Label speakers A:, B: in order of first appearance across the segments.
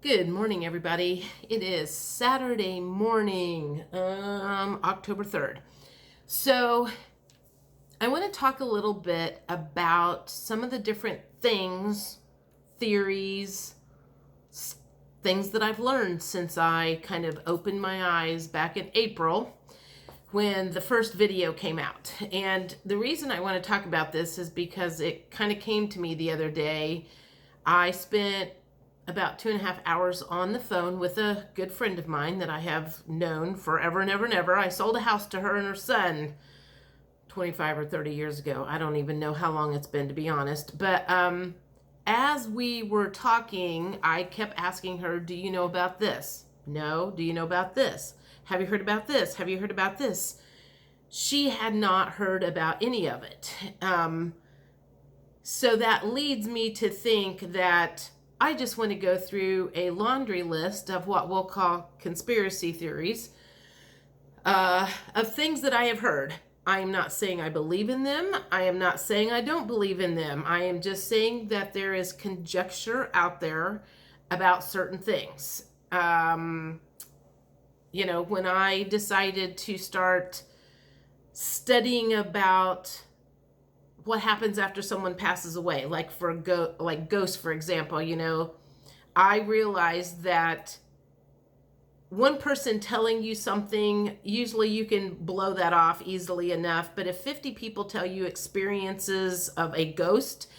A: Good morning, everybody. It is Saturday morning, October 3rd. So, I want to talk a little bit about some of the different things, theories, things that I've learned since I kind of opened my eyes back in April when the first video came out. And the reason I want to talk about this is because it kind of came to me the other day. I spent about 2.5 hours on the phone with a good friend of mine that I have known forever and ever and ever. I sold a house to her and her son 25 or 30 years ago. I don't even know how long it's been, to be honest. But as we were talking, I kept asking her, do you know about this? No. Do you know about this? Have you heard about this? Have you heard about this? She had not heard about any of it. So that leads me to think that I just want to go through a laundry list of what we'll call conspiracy theories, of things that I have heard. I am not saying I believe in them. I am not saying I don't believe in them. I am just saying that there is conjecture out there about certain things. When I decided to start studying about what happens after someone passes away, like ghosts, for example, I realized that one person telling you something, usually you can blow that off easily enough. But if 50 people tell you experiences of a ghost,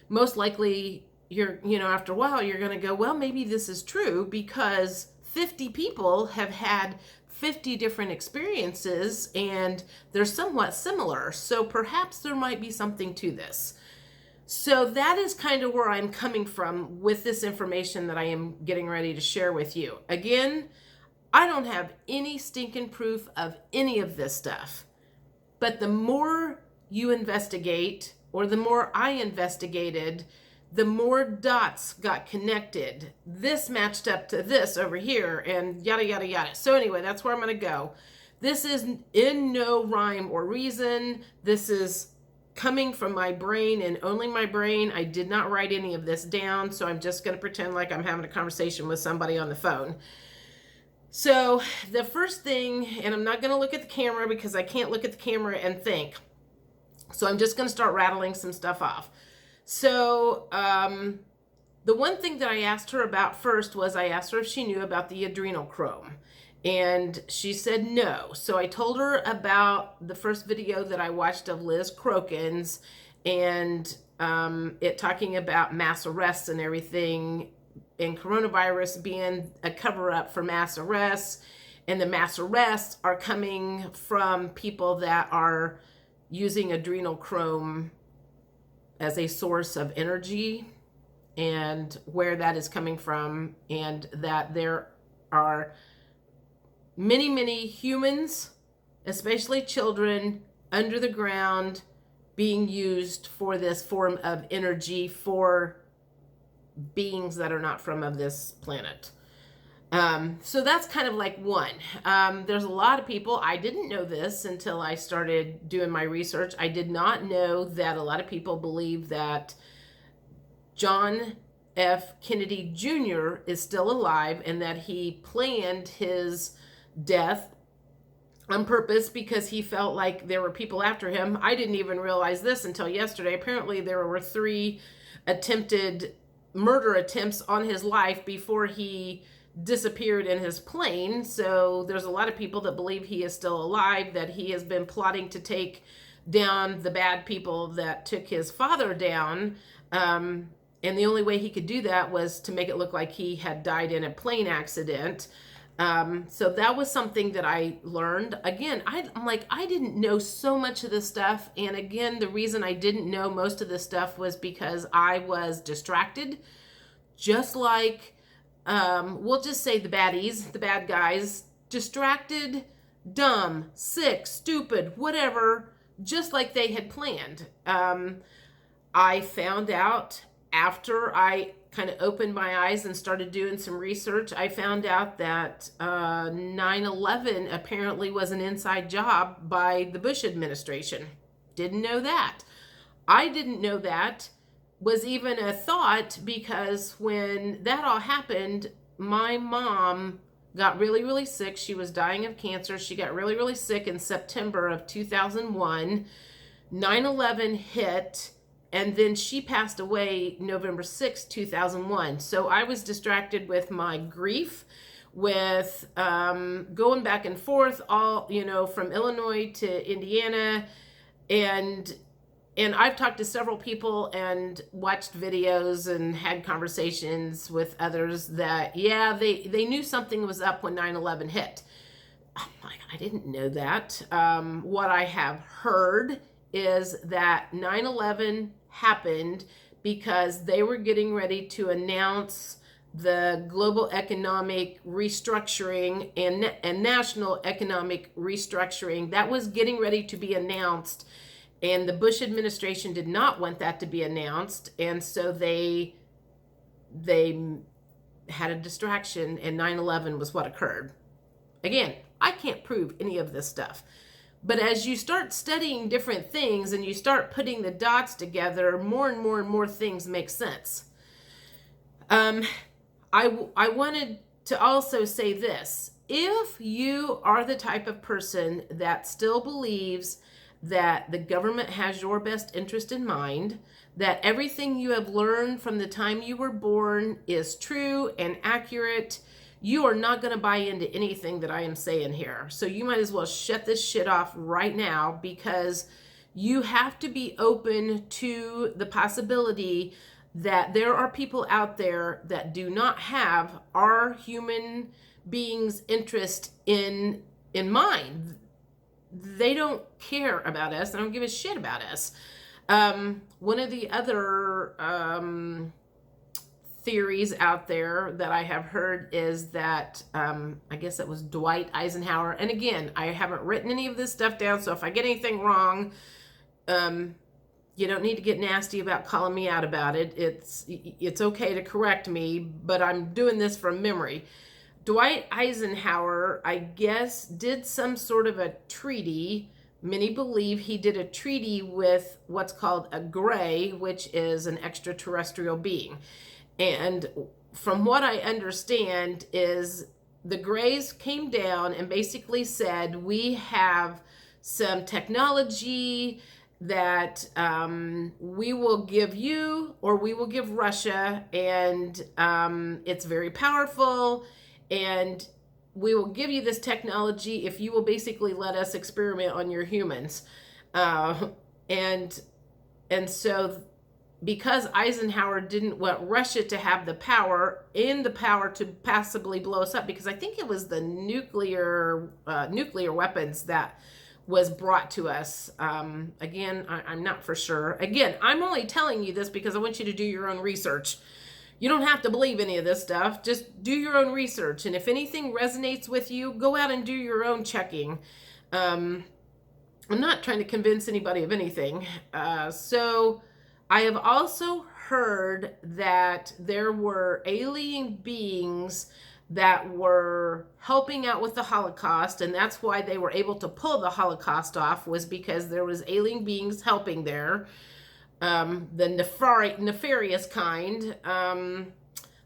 A: most likely after a while, you're going to go, well, maybe this is true because 50 people have had 50 different experiences and they're somewhat similar. So perhaps there might be something to this. So that is kind of where I'm coming from with this information that I am getting ready to share with you. Again, I don't have any stinking proof of any of this stuff. But the more you investigate, or the more I investigated, the more dots got connected. This matched up to this over here, and yada, yada, yada. So anyway, that's where I'm going to go. This is in no rhyme or reason. This is coming from my brain and only my brain. I did not write any of this down, so I'm just going to pretend like I'm having a conversation with somebody on the phone. So the first thing, and I'm not going to look at the camera because I can't look at the camera and think. So I'm just going to start rattling some stuff off. So the one thing that I asked her about first was I asked her if she knew about the adrenochrome. And she said no. So I told her about the first video that I watched of Liz Crokin's and it talking about mass arrests and everything, and coronavirus being a cover-up for mass arrests. And the mass arrests are coming from people that are using adrenochrome as a source of energy, and where that is coming from, and that there are many, many humans, especially children, under the ground being used for this form of energy for beings that are not from of this planet. So that's kind of like one. There's a lot of people, I didn't know this until I started doing my research. I did not know that a lot of people believe that John F. Kennedy Jr. is still alive and that he planned his death on purpose because he felt like there were people after him. I didn't even realize this until yesterday. Apparently there were 3 attempted murder attempts on his life before he disappeared in his plane. So there's a lot of people that believe he is still alive, that he has been plotting to take down the bad people that took his father down. And the only way he could do that was to make it look like he had died in a plane accident. So that was something that I learned. Again, I'm like, I didn't know so much of this stuff. And again, the reason I didn't know most of this stuff was because I was distracted, just like we'll just say the baddies, the bad guys, distracted, dumb, sick, stupid, whatever, just like they had planned. I found out after I kind of opened my eyes and started doing some research, I found out that 9/11 apparently was an inside job by the Bush administration. Didn't know that. I didn't know that was even a thought, because when that all happened, my mom got really, really sick. She was dying of cancer. She got really, really sick in September of 2001. 9/11 hit, and then she passed away November 6, 2001. So I was distracted with my grief, with going back and forth, all, from Illinois to Indiana. And I've talked to several people and watched videos and had conversations with others that, yeah, they knew something was up when 9/11 hit. I'm like, I didn't know that. What I have heard is that 9/11 happened because they were getting ready to announce the global economic restructuring and national economic restructuring that was getting ready to be announced. And the Bush administration did not want that to be announced. And so they had a distraction, and 9/11 was what occurred. Again, I can't prove any of this stuff. But as you start studying different things and you start putting the dots together, more and more and more things make sense. I wanted to also say this. If you are the type of person that still believes that the government has your best interest in mind, that everything you have learned from the time you were born is true and accurate, you are not going to buy into anything that I am saying here. So you might as well shut this shit off right now, because you have to be open to the possibility that there are people out there that do not have our human beings' interest in mind. They don't care about us. They don't give a shit about us. One of the other theories out there that I have heard is that, I guess it was Dwight Eisenhower. And again, I haven't written any of this stuff down, so if I get anything wrong, you don't need to get nasty about calling me out about it. It's okay to correct me, but I'm doing this from memory. Dwight Eisenhower, I guess, did some sort of a treaty. Many believe he did a treaty with what's called a Gray, which is an extraterrestrial being. And from what I understand is the Grays came down and basically said, we have some technology that we will give you, or we will give Russia, and it's very powerful, and we will give you this technology if you will basically let us experiment on your humans. And so because Eisenhower didn't want Russia to have the power to possibly blow us up, because I think it was the nuclear weapons that was brought to us. Again, I'm not for sure. Again, I'm only telling you this because I want you to do your own research. You don't have to believe any of this stuff. Just do your own research. And if anything resonates with you, go out and do your own checking. I'm not trying to convince anybody of anything. So I have also heard that there were alien beings that were helping out with the Holocaust, and that's why they were able to pull the Holocaust off, was because there was alien beings helping there. The nefarious kind.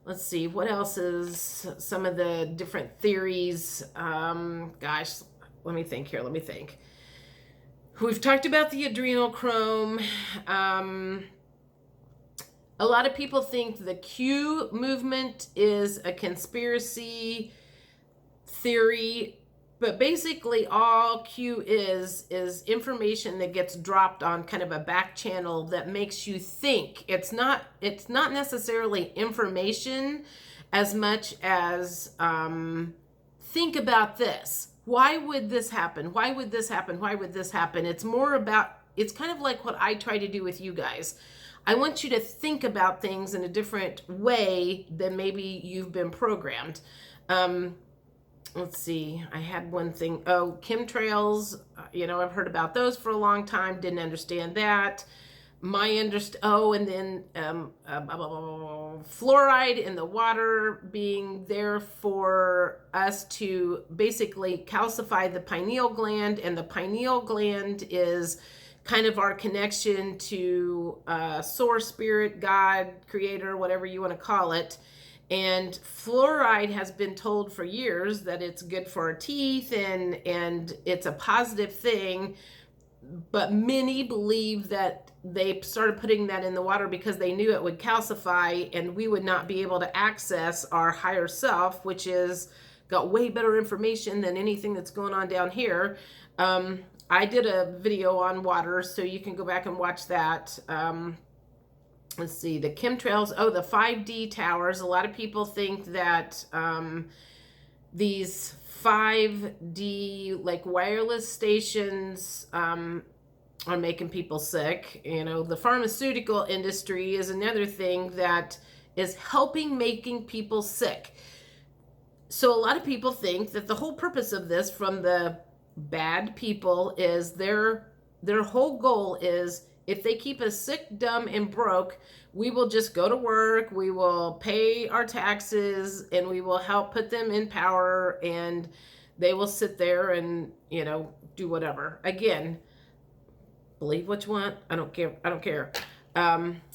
A: Let's see, what else is some of the different theories? Gosh, let me think here. We've talked about the adrenochrome. A lot of people think the Q movement is a conspiracy theory, but basically all Q is information that gets dropped on kind of a back channel that makes you think. It's not necessarily information as much as think about this. Why would this happen? Why would this happen? Why would this happen? It's more about, it's kind of like what I try to do with you guys. I want you to think about things in a different way than maybe you've been programmed. Let's see, I had one thing. Oh, chemtrails, I've heard about those for a long time, didn't understand that. And then fluoride in the water being there for us to basically calcify the pineal gland, and the pineal gland is kind of our connection to source, spirit, God, creator, whatever you want to call it. And fluoride has been told for years that it's good for our teeth and it's a positive thing. But many believe that they started putting that in the water because they knew it would calcify and we would not be able to access our higher self, which is got way better information than anything that's going on down here. I did a video on water, so you can go back and watch that. Let's see, the chemtrails. Oh, the 5D towers. A lot of people think that these 5D like wireless stations are making people sick. You know, the pharmaceutical industry is another thing that is helping making people sick. So a lot of people think that the whole purpose of this from the bad people is their whole goal is if they keep us sick, dumb, and broke, we will just go to work, we will pay our taxes, and we will help put them in power, and they will sit there and, you know, do whatever. Again, believe what you want. I don't care. I don't care.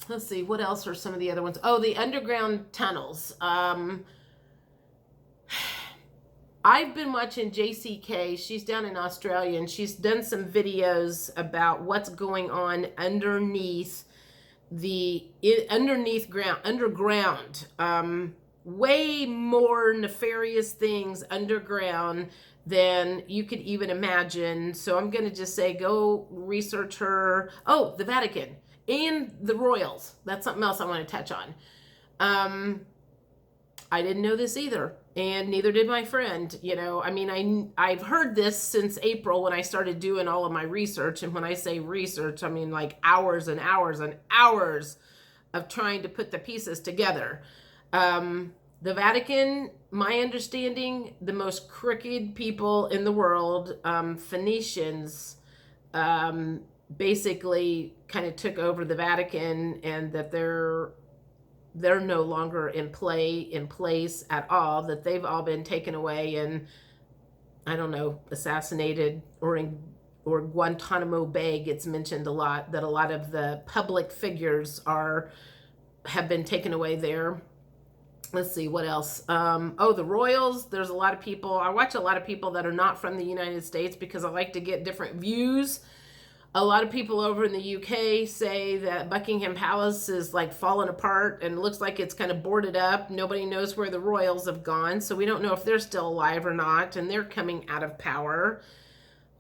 A: Let's see. What else are some of the other ones? Oh, the underground tunnels. I've been watching JCK. She's down in Australia, and she's done some videos about what's going on underneath underground. Way more nefarious things underground than you could even imagine. So I'm going to just say, go research her. Oh, the Vatican and the royals. That's something else I want to touch on. I didn't know this either, and neither did my friend. You know, I mean, I've heard this since April when I started doing all of my research. And when I say research, I mean like hours and hours and hours of trying to put the pieces together. The Vatican, my understanding, the most crooked people in the world, Phoenicians, basically kind of took over the Vatican, and that they're no longer in place at all, that they've all been taken away and, I don't know, assassinated, or Guantanamo Bay gets mentioned a lot, that a lot of the public figures have been taken away there. Let's see, what else? Oh, the royals. There's a lot of people. I watch a lot of people that are not from the United States because I like to get different views. A lot of people over in the UK say that Buckingham Palace is like falling apart and looks like it's kind of boarded up. Nobody knows where the royals have gone, so we don't know if they're still alive or not, and they're coming out of power.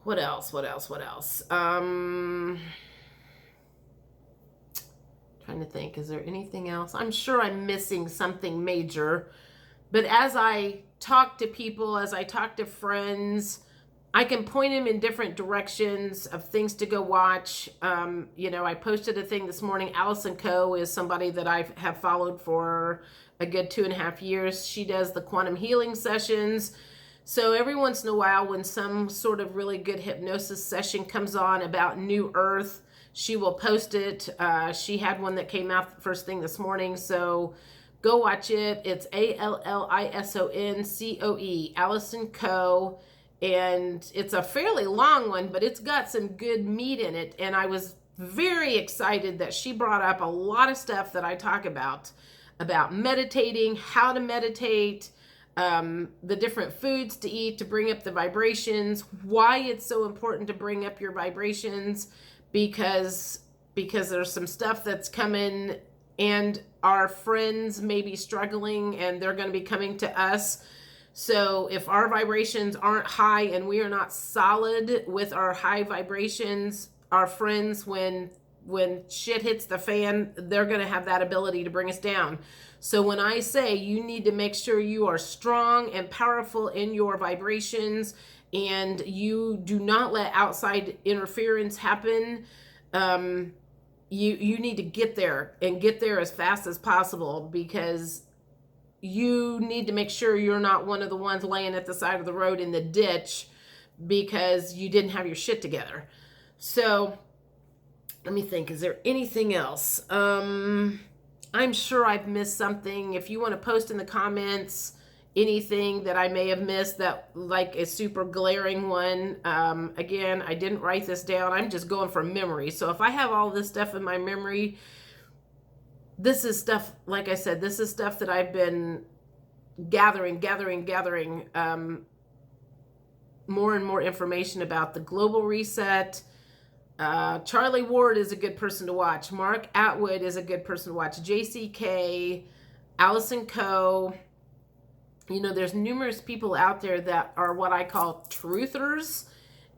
A: What else? Trying to think, is there anything else? I'm sure I'm missing something major, but as I talk to people, as I talk to friends, I can point them in different directions of things to go watch. You know, I posted a thing this morning. Allison Coe is somebody that I have followed for a good 2.5 years. She does the quantum healing sessions. So every once in a while, when some sort of really good hypnosis session comes on about New Earth, she will post it. She had one that came out first thing this morning. So go watch it. It's ALLISONCOE, Allison Coe. And it's a fairly long one, but it's got some good meat in it. And I was very excited that she brought up a lot of stuff that I talk about meditating, how to meditate, the different foods to eat to bring up the vibrations, why it's so important to bring up your vibrations, because there's some stuff that's coming and our friends may be struggling and they're going to be coming to us. So if our vibrations aren't high and we are not solid with our high vibrations, our friends, when shit hits the fan, they're going to have that ability to bring us down. So when I say you need to make sure you are strong and powerful in your vibrations and you do not let outside interference happen, you need to get there and get there as fast as possible, because you need to make sure you're not one of the ones laying at the side of the road in the ditch because you didn't have your shit together. So let me think, is there anything else? I'm sure I've missed something. If you want to post in the comments anything that I may have missed, that like a super glaring one. Again, I didn't write this down. I'm just going from memory. So if I have all this stuff in my memory, this is stuff, like I said, this is stuff that I've been gathering more and more information about. The global reset. Charlie Ward is a good person to watch. Mark Atwood is a good person to watch. JCK, Allison Coe. You know, there's numerous people out there that are what I call truthers,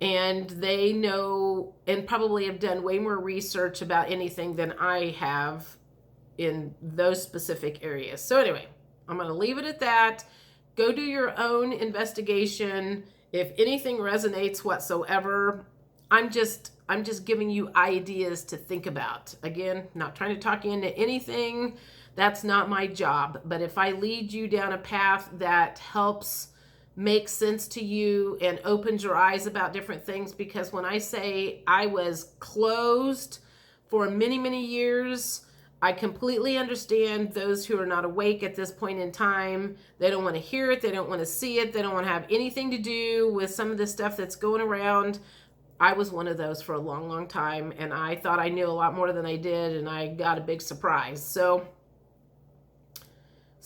A: and they know and probably have done way more research about anything than I have in those specific areas. So anyway, I'm going to leave it at that. Go do your own investigation. If anything resonates whatsoever, I'm just giving you ideas to think about. Again, not trying to talk you into anything. That's not my job. But if I lead you down a path that helps make sense to you and opens your eyes about different things, because when I say I was closed for many, many years, I completely understand those who are not awake at this point in time. They don't want to hear it. They don't want to see it. They don't want to have anything to do with some of the stuff that's going around. I was one of those for a long, long time, and I thought I knew a lot more than I did, and I got a big surprise. So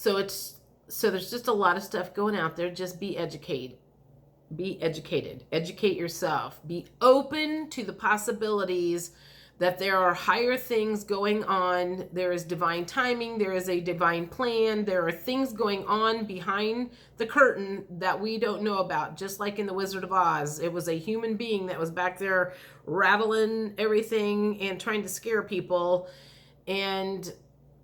A: there's just a lot of stuff going out there. Just be educated. Be educated. Educate yourself. Be open to the possibilities that there are higher things going on. There is divine timing. There is a divine plan. There are things going on behind the curtain that we don't know about. Just like in The Wizard of Oz, it was a human being that was back there rattling everything and trying to scare people. And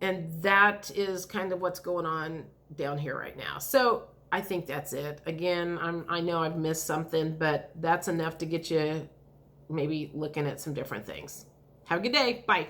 A: that is kind of what's going on down here right now. So I think that's it. Again, I know I've missed something, but that's enough to get you maybe looking at some different things. Have a good day. Bye.